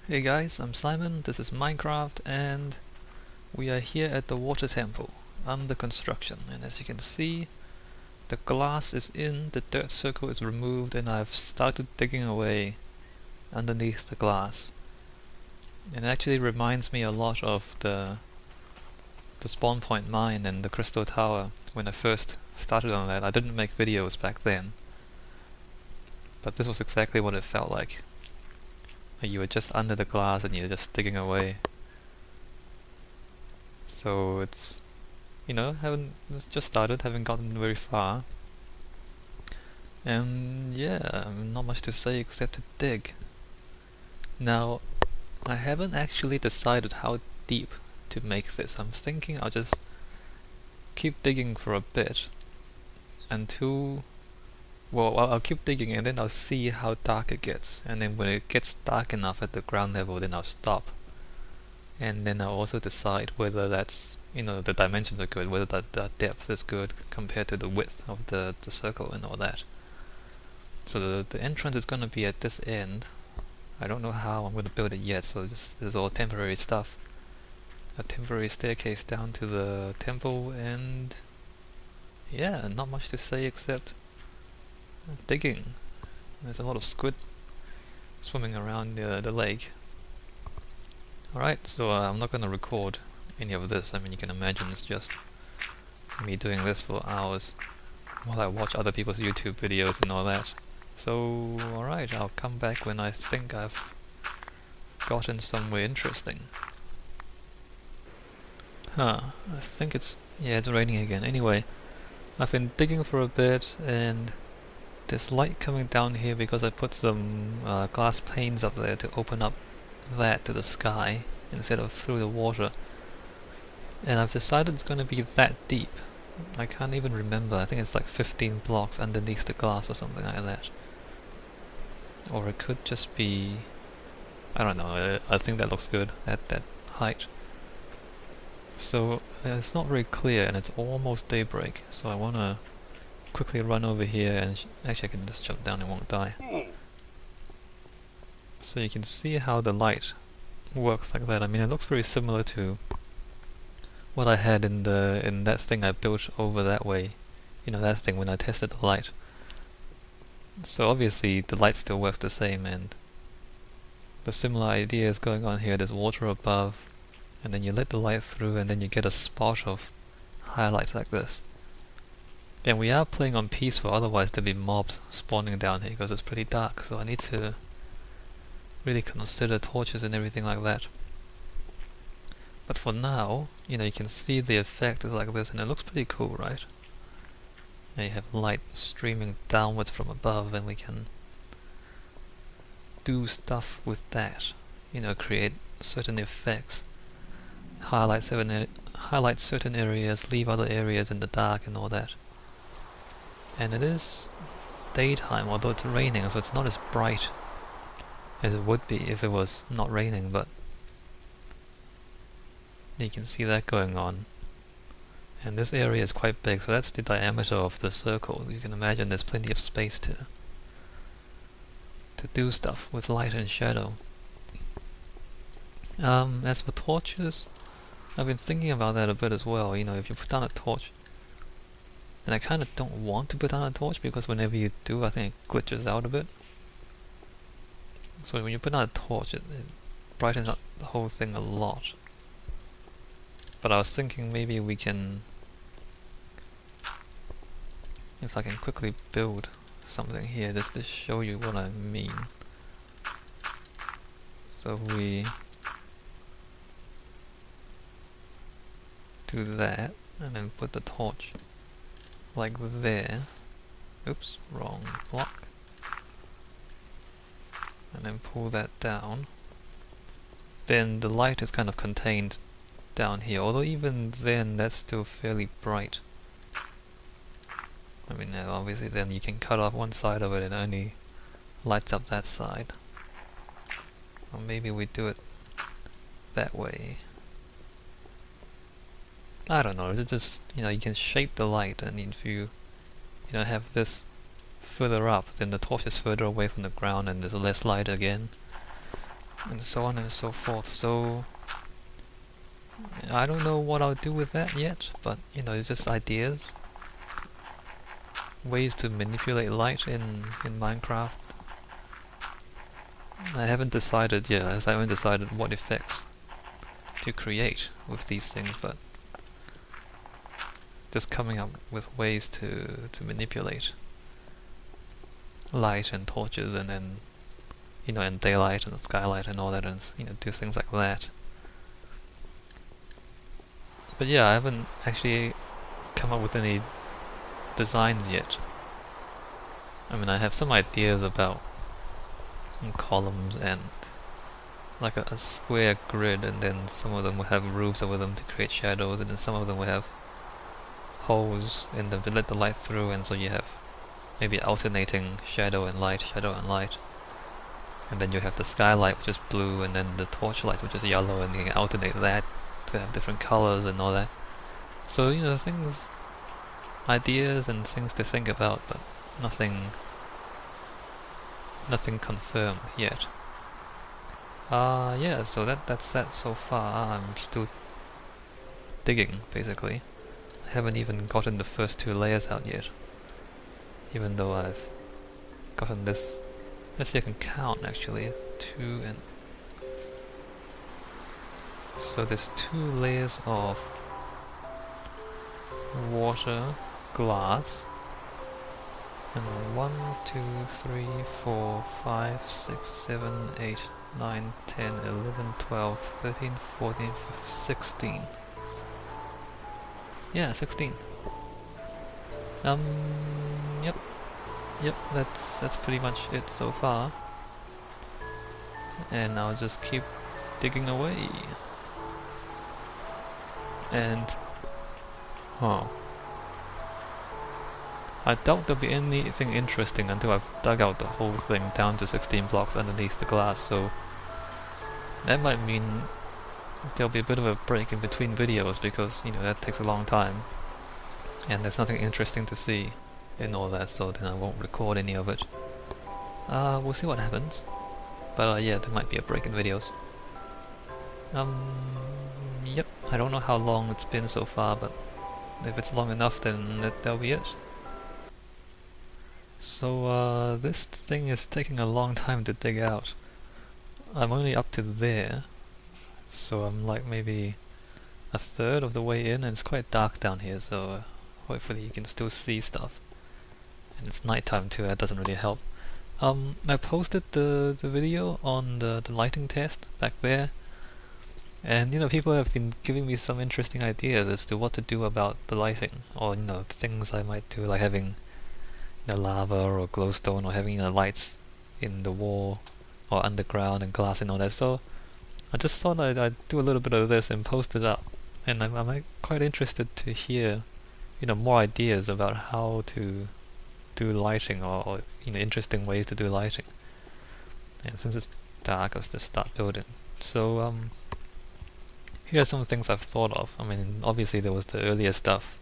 Hey guys, I'm Simon, this is Minecraft, and we are here at the water temple, under construction. And as you can see, the glass is in, the dirt circle is removed, and I've started digging away underneath the glass. And it actually reminds me a lot of the spawn point mine and the crystal tower when I first started on that. I didn't make videos back then, but this was exactly what it felt like. You were just under the glass and you're just digging away. So it's, it's just started, haven't gotten very far. And yeah, not much to say except to dig. Now, I haven't actually decided how deep to make this. I'm thinking I'll just keep digging for a bit until... Well, I'll keep digging and then I'll see how dark it gets. And then when it gets dark enough at the ground level, then I'll stop. And then I'll also decide whether that's, the dimensions are good, whether the depth is good compared to the width of the circle and all that. So the entrance is going to be at this end. I don't know how I'm going to build it yet, so this is all temporary stuff. A temporary staircase down to the temple, and yeah, not much to say except digging. There's a lot of squid swimming around the lake. Alright, so I'm not going to record any of this. I mean, you can imagine it's just me doing this for hours while I watch other people's YouTube videos and all that. So, alright, I'll come back when I think I've gotten somewhere interesting. I think it's raining again. Anyway, I've been digging for a bit, and there's light coming down here because I put some glass panes up there to open up that to the sky instead of through the water. And I've decided it's going to be that deep. I can't even remember. I think it's like 15 blocks underneath the glass or something like that. Or it could just be... I don't know. I think that looks good at that height. So it's not very clear and it's almost daybreak. So I want to quickly run over here and actually I can just jump down and won't die. So you can see how the light works like that. I mean, it looks very similar to what I had in that thing I built over that way. That thing when I tested the light. So obviously the light still works the same, and the similar idea is going on here. There's water above, and then you let the light through, and then you get a spot of highlights like this. And we are playing on peaceful, otherwise there'd be mobs spawning down here because it's pretty dark, so I need to really consider torches and everything like that. But for now, you can see the effect is like this, and it looks pretty cool, right? Now you have light streaming downwards from above, and we can do stuff with that. Create certain effects, highlight certain areas, leave other areas in the dark and all that. And it is daytime, although it's raining, so it's not as bright as it would be if it was not raining, but you can see that going on. And this area is quite big, so that's the diameter of the circle. You can imagine there's plenty of space to do stuff with light and shadow. As for torches, I've been thinking about that a bit as well. If you put down a torch, and I kind of don't want to put down a torch because whenever you do, I think it glitches out a bit. So when you put down a torch, it brightens up the whole thing a lot. But I was thinking maybe we can... If I can quickly build something here just to show you what I mean. So we do that, and then put the torch like there. Oops, wrong block. And then pull that down. Then the light is kind of contained down here, although even then that's still fairly bright. I mean, obviously then you can cut off one side of it and it only lights up that side. Or maybe we do it that way. I don't know, it's just, you can shape the light, and if you, have this further up, then the torch is further away from the ground and there's less light again. and so on and so forth. So I don't know what I'll do with that yet, but you know, it's just ideas, ways to manipulate light in Minecraft. I haven't decided yet, as I haven't decided what effects to create with these things, but just coming up with ways to manipulate light and torches, and then you know, and daylight and skylight and all that, and you know, do things like that. But yeah, I haven't actually come up with any designs yet. I mean, I have some ideas about columns and like a square grid, and then some of them will have roofs over them to create shadows, and then some of them will have holes in them to let the light through, and so you have maybe alternating shadow and light, and then you have the skylight which is blue, and then the torchlight which is yellow, and you can alternate that to have different colors and all that. So you know, things, ideas and things to think about, but nothing confirmed yet. Yeah, so that's that so far. I'm still digging, basically. I haven't even gotten the first 2 layers out yet, even though I've gotten this. Let's see, I can count actually. 2 and so there's 2 layers of water, glass, and 1, 2, 3, 4, 5, 6, 7, 8, 9, 10, 11, 12, 13, 14, 15, 16. Yeah, 16. Yep. Yep, that's pretty much it so far. And I'll just keep digging away. And I doubt there'll be anything interesting until I've dug out the whole thing down to 16 blocks underneath the glass, so that might mean there'll be a bit of a break in between videos, because you know, that takes a long time and there's nothing interesting to see in all that, so then I won't record any of it. We'll see what happens, but yeah, there might be a break in videos. Yep, I don't know how long it's been so far, but if it's long enough, then that'll be it. So this thing is taking a long time to dig out. I'm only up to there, so I'm like maybe a third of the way in, and it's quite dark down here, so hopefully you can still see stuff. And it's nighttime too, that doesn't really help. I posted the video on the lighting test back there, and you know, people have been giving me some interesting ideas as to what to do about the lighting, or you know, things I might do, like having lava or glowstone, or having lights in the wall or underground and glass and all that. So I just thought I'd do a little bit of this and post it up, and I'm quite interested to hear more ideas about how to do lighting, or interesting ways to do lighting. And since it's dark, I'll just start building. So here are some things I've thought of. I mean, obviously there was the earlier stuff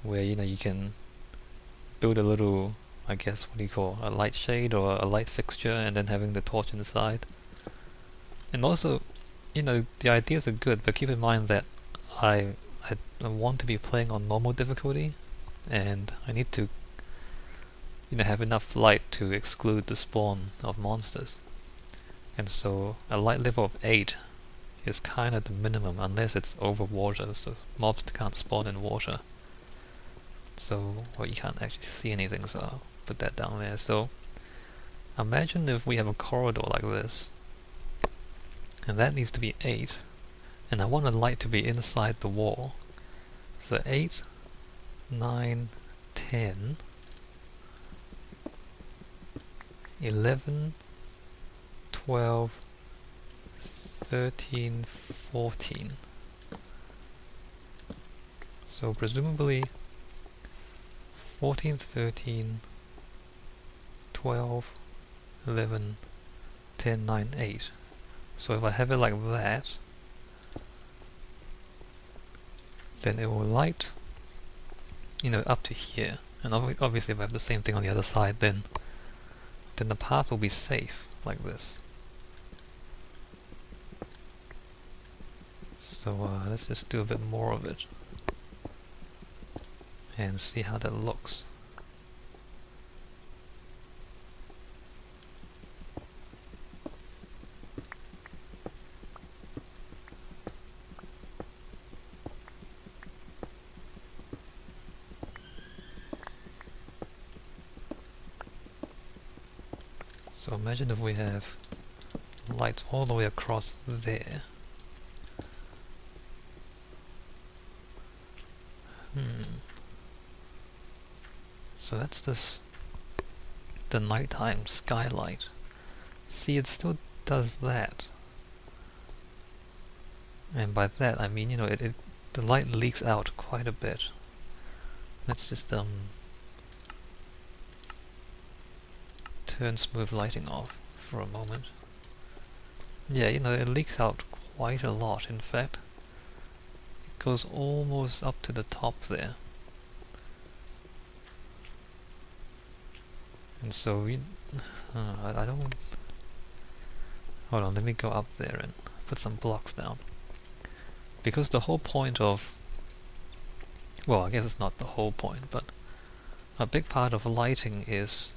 where you can build a little, I guess, what do you call, a light shade or a light fixture, and then having the torch inside. And also, the ideas are good, but keep in mind that I want to be playing on normal difficulty, and I need to have enough light to exclude the spawn of monsters. And so a light level of 8 is kind of the minimum, unless it's over water, so mobs can't spawn in water. So, well, you can't actually see anything, so I'll put that down there. So imagine if we have a corridor like this, and that needs to be 8, and I want a light to be inside the wall. So 8, 9, 10, 11, 12, 13, 14. So presumably 14, 13, 12, 11, 10, 9, 8. So if I have it like that, then it will light, up to here. And obviously if I have the same thing on the other side, then the path will be safe, like this. So let's just do a bit more of it and see how that looks. So imagine if we have lights all the way across there. So that's the nighttime skylight. See, it still does that. And by that I mean, you know, the light leaks out quite a bit. Let's just turn smooth lighting off for a moment. Yeah, you know, it leaks out quite a lot. In fact, it goes almost up to the top there. And so we, I don't. Hold on, let me go up there and put some blocks down. Because the whole point of, well, I guess it's not the whole point, but a big part of lighting is,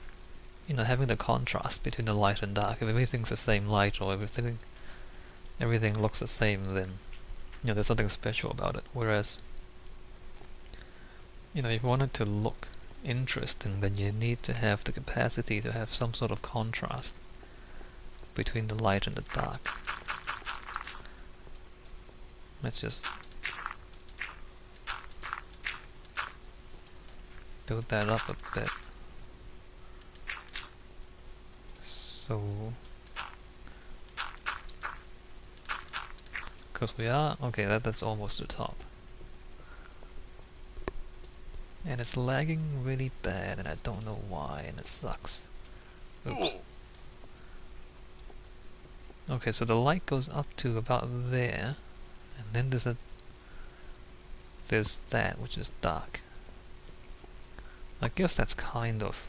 you know, having the contrast between the light and dark. If everything's the same light or everything looks the same, then, you know, there's something special about it. Whereas, you know, if you want it to look interesting, then you need to have the capacity to have some sort of contrast between the light and the dark. Let's just build that up a bit. So, because we are, okay, that's almost the top. And it's lagging really bad, and I don't know why, and it sucks. Oops. Okay, so the light goes up to about there, and then there's that, which is dark. I guess that's kind of,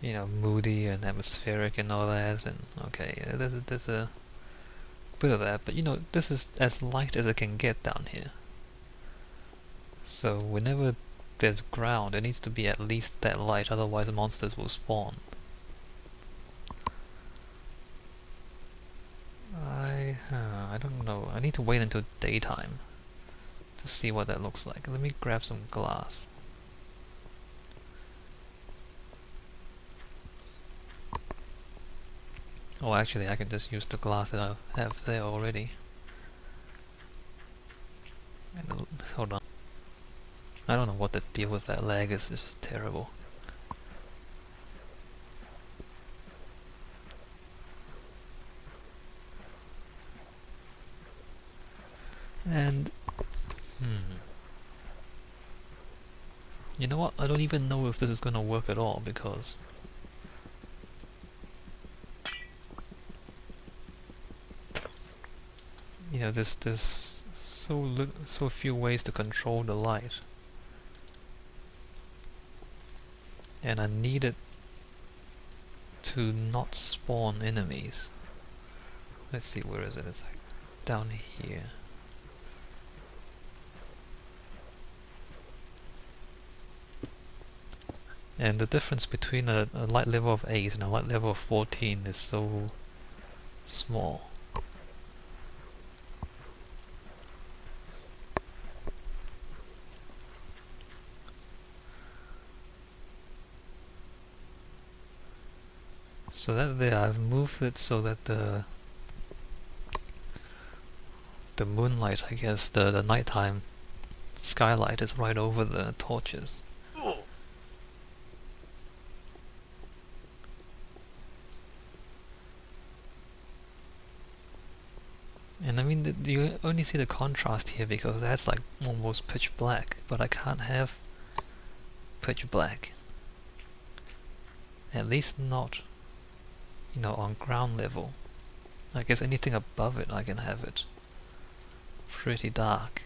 you know, moody and atmospheric and all that, and okay, there's a bit of that, but you know, this is as light as it can get down here. So whenever there's ground, it needs to be at least that light, otherwise the monsters will spawn. I don't know. I need to wait until daytime to see what that looks like. Let me grab some glass. Oh, actually, I can just use the glass that I have there already. And hold on. I don't know what the deal with that lag is. It's just terrible. And you know what? I don't even know if this is gonna work at all, because you know, there's so few ways to control the light, and I need it to not spawn enemies. Let's see, where is it? It's like down here. And the difference between a light level of 8 and a light level of 14 is so small. So that there, I've moved it so that the moonlight, I guess, the nighttime skylight is right over the torches. And I mean, you only see the contrast here because that's like almost pitch black, but I can't have pitch black. At least not, you know, on ground level. I guess anything above it I can have it pretty dark.